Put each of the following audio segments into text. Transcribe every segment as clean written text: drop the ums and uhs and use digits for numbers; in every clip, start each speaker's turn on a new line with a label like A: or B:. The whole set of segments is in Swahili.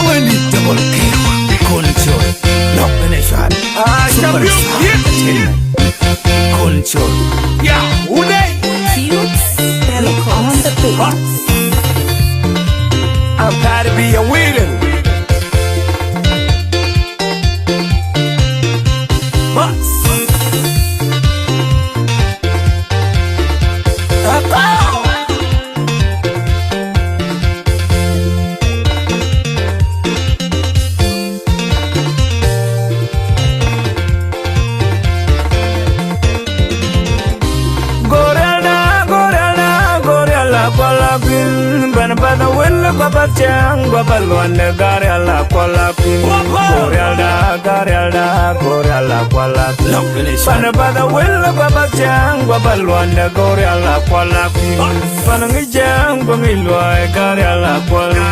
A: will need double control. Not penetration. Super entertainment. Control. Yeah, who they?
B: Cute Telecom on the beat.
A: I'm proud to be a winner. Bana willa baba chang baba luanda garela kwala pin Gorelda kwala pin bana willa baba chang baba luanda gorela kwala pin Bana ngijang bangilwa garela kwala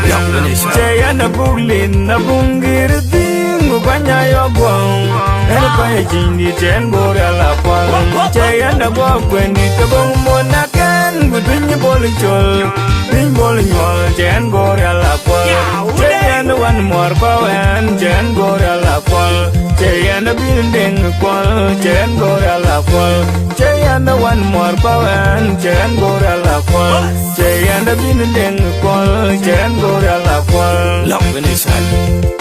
A: Jaya na buglin na bungir dingu banya yogwang Ena kaya jindi jen gorela kwala Jaya na gwagweni tabong monakan Gudunyi boli chol Ding bowling wall, Jen Gorilla Qual. Jay and the one more power and Jen Gorilla Qual. Jay and the building qual, Jen Gorilla Qual. Jay and the one more power and Jen Gorilla Qual. Jay and the building qual, Jen Gorilla Qual. Love in his hand.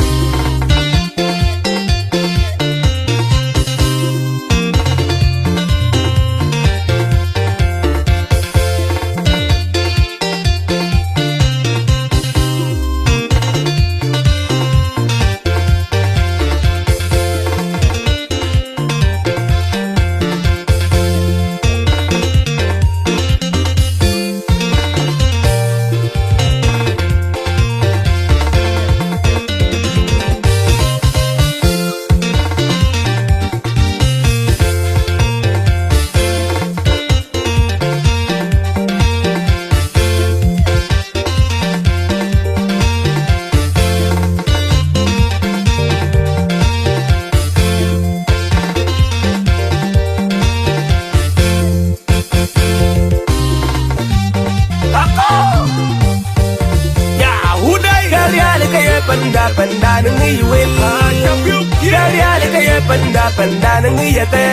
A: Panda ngi wel Dari kaya panda ngi yate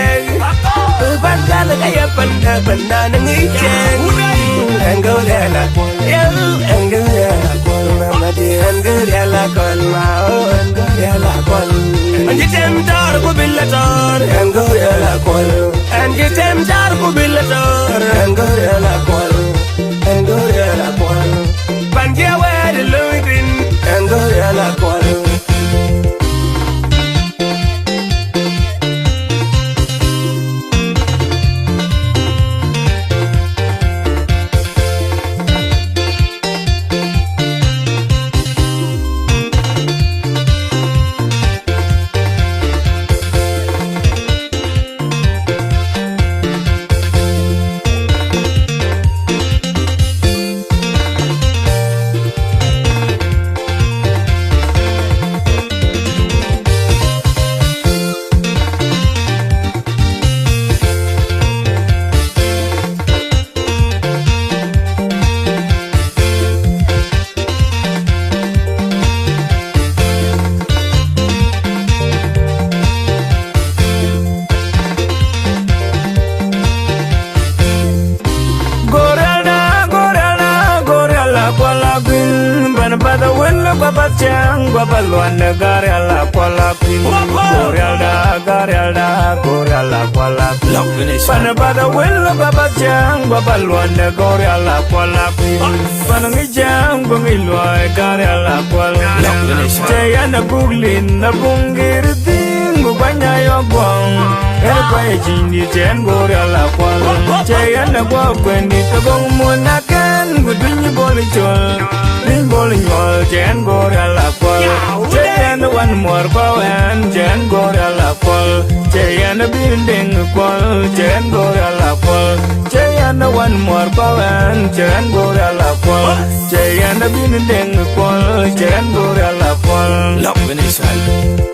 A: Panda kaya panda ngi chen Angola Namadi Angola kol mao Angola kol Anji temtar ko billator Angola kol Anji temtar ko billator Angola kol Angola kol Pangia wed luitin Angola kol Bada willa baba chang baba luanda garela kwala pin Gorelda kwala pin Bana bada willa baba chang baba luanda gorela kwala pin Bana ngijang bangilwa garela kwala Jaya na buglin na bungir dingu banya yogwang Ena kaya jindi jen gorela kwala Jaya na gwagweni tabong monakan Gudunyi boli chol Ding bowling wall, Jen Gorilla Qual. Jay and the one more power and Jen Gorilla Qual. Jay and the building qual, Jen Gorilla Qual. Jay and the one more power and Jen Gorilla Qual. Jay and the building qual, Jen Gorilla Qual. Love in his hand.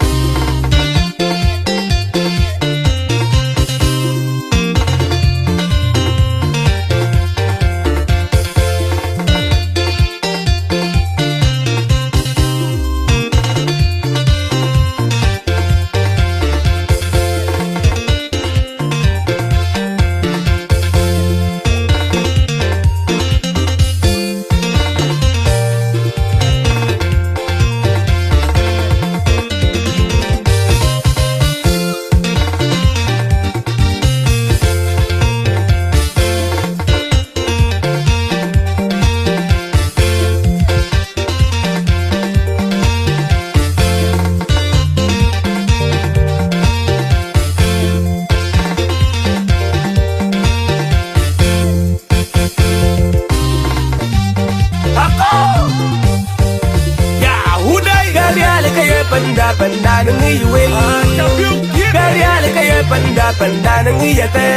C: Gariale kaya panda panda ngi wel Gariale kaya panda panda ngi yate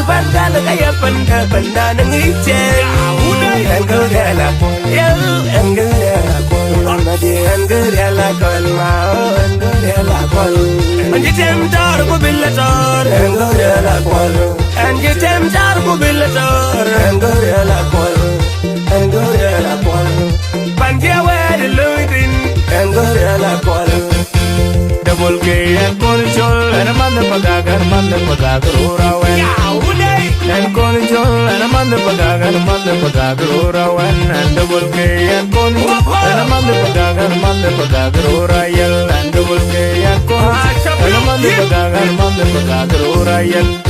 C: Panda kaya panda panda ngi che Anggurela Anggurela Madi anggurela kolma Anggurela kol Anji tem tar ko billator Anggurela kol Anji tem tar ko billator Anggurela kol Anggurela kol Panjia wed luitin Anggurela kol
A: Double K and Conchol and a mother Ura when and Conchol and a mother Ura when and Double K and Conchol and a mother Ura yell and Double K and Conchol and a mother Ura yell.